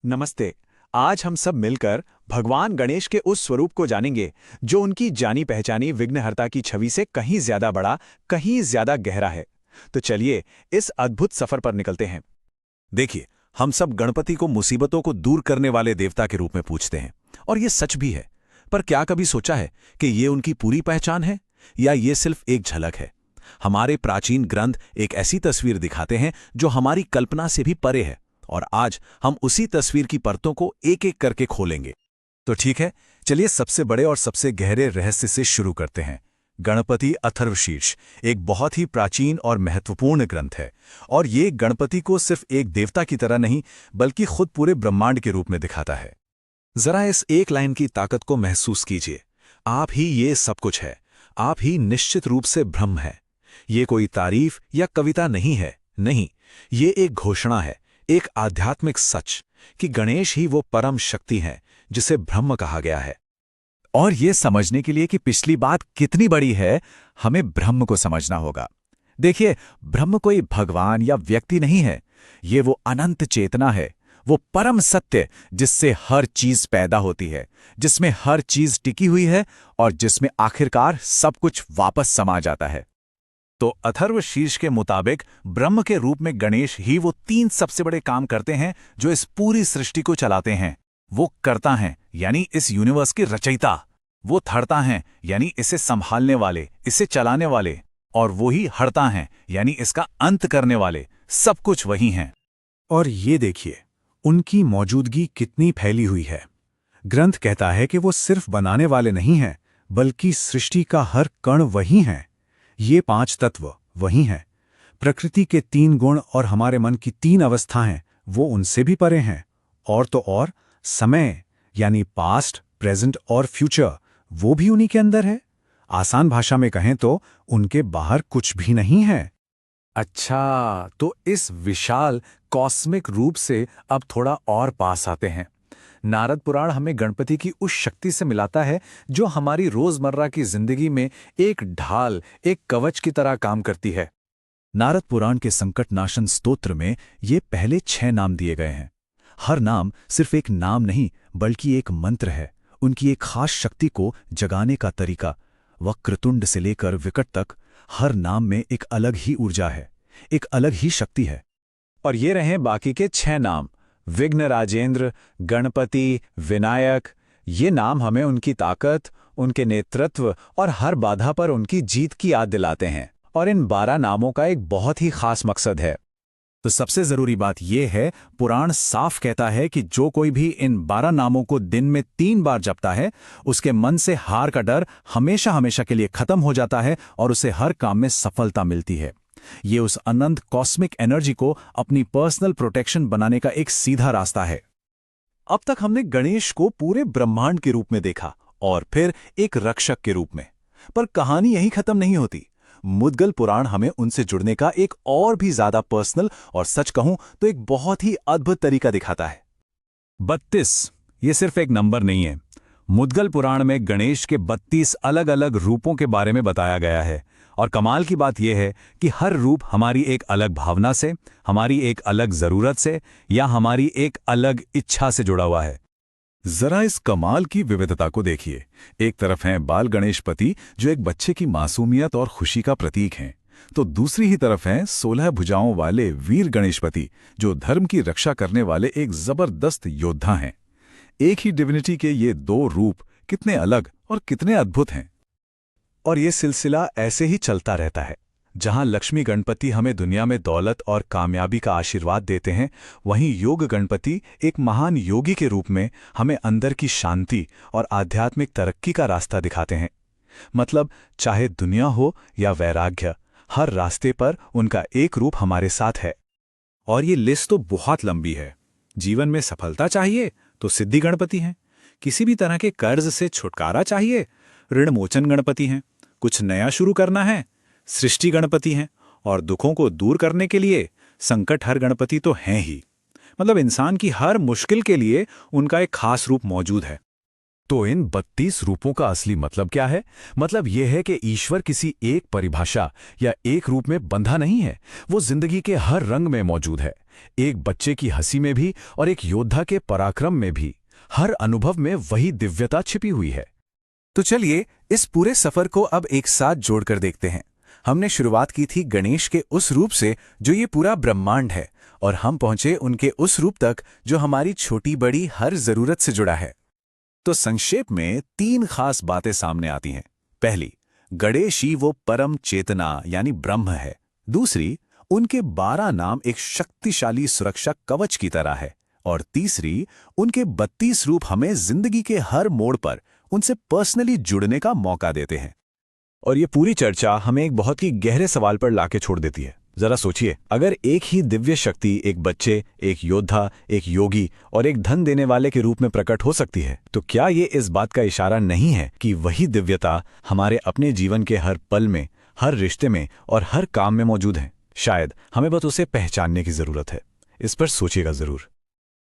नमस्ते। आज हम सब मिलकर भगवान गणेश के उस स्वरूप को जानेंगे जो उनकी जानी पहचानी विघ्नहर्ता की छवि से कहीं ज्यादा बड़ा, कहीं ज्यादा गहरा है। तो चलिए इस अद्भुत सफर पर निकलते हैं। देखिए, हम सब गणपति को मुसीबतों को दूर करने वाले देवता के रूप में पूछते हैं, और ये सच भी है। पर क्या कभी सोचा है कि ये उनकी पूरी पहचान है या ये सिर्फ एक झलक है? हमारे प्राचीन ग्रंथ एक ऐसी तस्वीर दिखाते हैं जो हमारी कल्पना से भी परे है, और आज हम उसी तस्वीर की परतों को एक एक करके खोलेंगे। तो ठीक है, चलिए सबसे बड़े और सबसे गहरे रहस्य से शुरू करते हैं। गणपति अथर्वशीर्ष एक बहुत ही प्राचीन और महत्वपूर्ण ग्रंथ है, और ये गणपति को सिर्फ एक देवता की तरह नहीं बल्कि खुद पूरे ब्रह्मांड के रूप में दिखाता है। जरा इस एक लाइन की ताकत को महसूस कीजिए। आप ही ये सब कुछ है, आप ही निश्चित रूप से ब्रह्म है। ये कोई तारीफ या कविता नहीं है, नहीं, ये एक घोषणा है, एक आध्यात्मिक सच कि गणेश ही वो परम शक्ति हैं जिसे ब्रह्म कहा गया है। और ये समझने के लिए कि पिछली बात कितनी बड़ी है, हमें ब्रह्म को समझना होगा। देखिए, ब्रह्म कोई भगवान या व्यक्ति नहीं है, ये वो अनंत चेतना है, वो परम सत्य जिससे हर चीज पैदा होती है, जिसमें हर चीज टिकी हुई है और जिसमें आखिरकार सब कुछ वापस समा जाता है। तो अथर्वशीर्ष के मुताबिक ब्रह्म के रूप में गणेश ही वो तीन सबसे बड़े काम करते हैं जो इस पूरी सृष्टि को चलाते हैं। वो करता हैं यानी इस यूनिवर्स के रचयिता, वो थरता हैं यानी इसे संभालने वाले, इसे चलाने वाले, और वो ही हरता हैं यानी इसका अंत करने वाले। सब कुछ वही हैं। और ये देखिए, उनकी मौजूदगी कितनी फैली हुई है। ग्रंथ कहता है कि वो सिर्फ बनाने वाले नहीं हैं, बल्कि सृष्टि का हर कण वही हैं। ये पांच तत्व वही हैं। प्रकृति के तीन गुण और हमारे मन की तीन अवस्थाएं वो उनसे भी परे हैं। और तो और समय यानी पास्ट, प्रेजेंट और फ्यूचर, वो भी उन्हीं के अंदर है। आसान भाषा में कहें तो उनके बाहर कुछ भी नहीं है। अच्छा, तो इस विशाल कॉस्मिक रूप से अब थोड़ा और पास आते हैं। नारद पुराण हमें गणपति की उस शक्ति से मिलाता है जो हमारी रोजमर्रा की जिंदगी में एक ढाल, एक कवच की तरह काम करती है। नारद पुराण के संकट नाशन स्तोत्र में ये पहले 6 नाम दिए गए हैं। हर नाम सिर्फ एक नाम नहीं बल्कि एक मंत्र है, उनकी एक खास शक्ति को जगाने का तरीका। वक्रतुंड से लेकर विकट तक हर नाम में एक अलग ही ऊर्जा है, एक अलग ही शक्ति है। और ये रहे बाकी के 6 नाम, विघ्न राजेंद्र, गणपति, विनायक। ये नाम हमें उनकी ताकत, उनके नेतृत्व और हर बाधा पर उनकी जीत की याद दिलाते हैं। और इन 12 नामों का एक बहुत ही खास मकसद है। तो सबसे जरूरी बात यह है, पुराण साफ कहता है कि जो कोई भी इन 12 नामों को दिन में 3 बार जपता है, उसके मन से हार का डर हमेशा हमेशा के लिए खत्म हो जाता है और उसे हर काम में सफलता मिलती है। ये उस अनंत कॉस्मिक एनर्जी को अपनी पर्सनल प्रोटेक्शन बनाने का एक सीधा रास्ता है। अब तक हमने गणेश को पूरे ब्रह्मांड के रूप में देखा और फिर एक रक्षक के रूप में। पर कहानी यहीं खत्म नहीं होती। मुद्गल पुराण हमें उनसे जुड़ने का एक और भी ज्यादा पर्सनल और सच कहूं तो एक बहुत ही अद्भुत तरीका दिखाता है। 32 ये सिर्फ एक नंबर नहीं है। मुद्गल पुराण में गणेश के 32 अलग अलग रूपों के बारे में बताया गया है। और कमाल की बात यह है कि हर रूप हमारी एक अलग भावना से, हमारी एक अलग जरूरत से या हमारी एक अलग इच्छा से जुड़ा हुआ है। जरा इस कमाल की विविधता को देखिए। एक तरफ हैं बाल गणेशपति जो एक बच्चे की मासूमियत और खुशी का प्रतीक हैं, तो दूसरी ही तरफ हैं 16 भुजाओं वाले वीर गणेशपति जो धर्म की रक्षा करने वाले एक जबरदस्त योद्धा हैं। एक ही डिविनिटी के ये 2 रूप कितने अलग और कितने अद्भुत हैं। और ये सिलसिला ऐसे ही चलता रहता है। जहां लक्ष्मी गणपति हमें दुनिया में दौलत और कामयाबी का आशीर्वाद देते हैं, वहीं योग गणपति एक महान योगी के रूप में हमें अंदर की शांति और आध्यात्मिक तरक्की का रास्ता दिखाते हैं। मतलब चाहे दुनिया हो या वैराग्य, हर रास्ते पर उनका एक रूप हमारे साथ है। और ये लिस्ट तो बहुत लंबी है। जीवन में सफलता चाहिए तो सिद्धि गणपति हैं। किसी भी तरह के कर्ज से छुटकारा चाहिए, ऋण मोचन गणपति हैं। कुछ नया शुरू करना है, सृष्टि गणपति हैं। और दुखों को दूर करने के लिए संकट हर गणपति तो हैं ही। मतलब इंसान की हर मुश्किल के लिए उनका एक खास रूप मौजूद है। तो इन 32 रूपों का असली मतलब क्या है? मतलब यह है कि ईश्वर किसी एक परिभाषा या एक रूप में बंधा नहीं है। वो जिंदगी के हर रंग में मौजूद है। एक बच्चे की हंसी में भी और एक योद्धा के पराक्रम में भी हर अनुभव में वही दिव्यता छिपी हुई है। तो चलिए इस पूरे सफर को अब एक साथ जोड़कर देखते हैं। हमने शुरुआत की थी गणेश के उस रूप से जो ये पूरा ब्रह्मांड है, और हम पहुंचे उनके उस रूप तक जो हमारी छोटी बड़ी हर जरूरत से जुड़ा है। तो संक्षेप में 3 खास बातें सामने आती हैं। पहली, गणेश ही वो परम चेतना यानी ब्रह्म है। दूसरी, उनके 12 नाम एक शक्तिशाली सुरक्षा कवच की तरह है। और तीसरी, उनके 32 रूप हमें जिंदगी के हर मोड़ पर उनसे पर्सनली जुड़ने का मौका देते हैं। और ये पूरी चर्चा हमें एक बहुत ही गहरे सवाल पर लाके छोड़ देती है। जरा सोचिए, अगर एक ही दिव्य शक्ति एक बच्चे, एक योद्धा, एक योगी और एक धन देने वाले के रूप में प्रकट हो सकती है, तो क्या ये इस बात का इशारा नहीं है कि वही दिव्यता हमारे अपने जीवन के हर पल में, हर रिश्ते में और हर काम में मौजूद है? शायद हमें बस उसे पहचानने की जरूरत है। इस पर सोचिएगा जरूर।